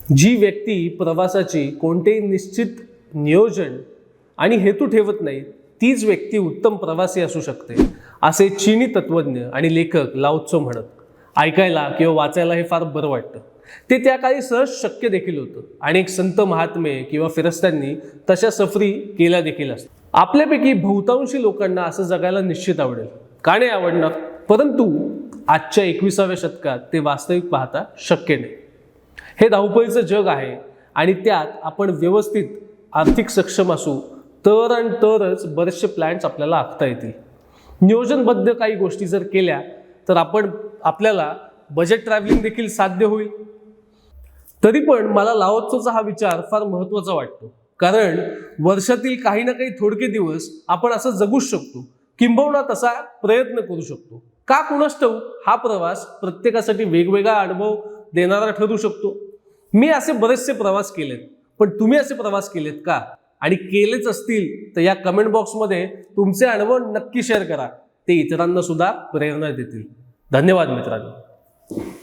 जी व्यक्ती प्रवासाची कोणतेही निश्चित नियोजन आणि हेतू ठेवत नाही तीच व्यक्ती उत्तम प्रवासी असू शकते, असे चीनी तत्वज्ञ आणि लेखक लाओ त्सो म्हणत. ऐकायला किंवा वाचायला हे फार बरं वाटतं. ते त्या काळी सहज शक्य देखील होतं. अनेक संत महात्मे किंवा फिरस्त्यांनी तशा सफरी केल्या देखील असतात. आपल्यापैकी बहुतांशी लोकांना असं जगायला निश्चित आवडेल. का नाही आवडणार? परंतु आजच्या 21व्या शतकात ते वास्तविक पाहता शक्य नाही. हे धावपळीचं जग आहे आणि त्यात आपण व्यवस्थित आर्थिक सक्षम असू तरच बरेचसे प्लॅन्स आपल्याला आखता येतील. नियोजनबद्ध काही गोष्टी जर केल्या तर आपल्याला बजेट ट्रॅव्हलिंग देखील साध्य होईल. तरी पण मला लाओ त्सोचा हा विचार फार महत्त्वाचा वाटतो. कारण वर्षातील काही ना काही थोडके दिवस आपण असं जगूच शकतो, किंबहुना तसा प्रयत्न करू शकतो. का कुणास ठाऊक हा प्रवास प्रत्येकासाठी वेगवेगळा अनुभव देणारा ठरू शकतो. मी असे बरेचसे प्रवास केलेत, पण तुम्ही असे प्रवास केलेत का? आणि केलेच असतील तर या कमेंट बॉक्समध्ये तुमचे अनुभव नक्की शेअर करा. ते इतरांना सुद्धा प्रेरणा देतील. धन्यवाद मित्रांनो.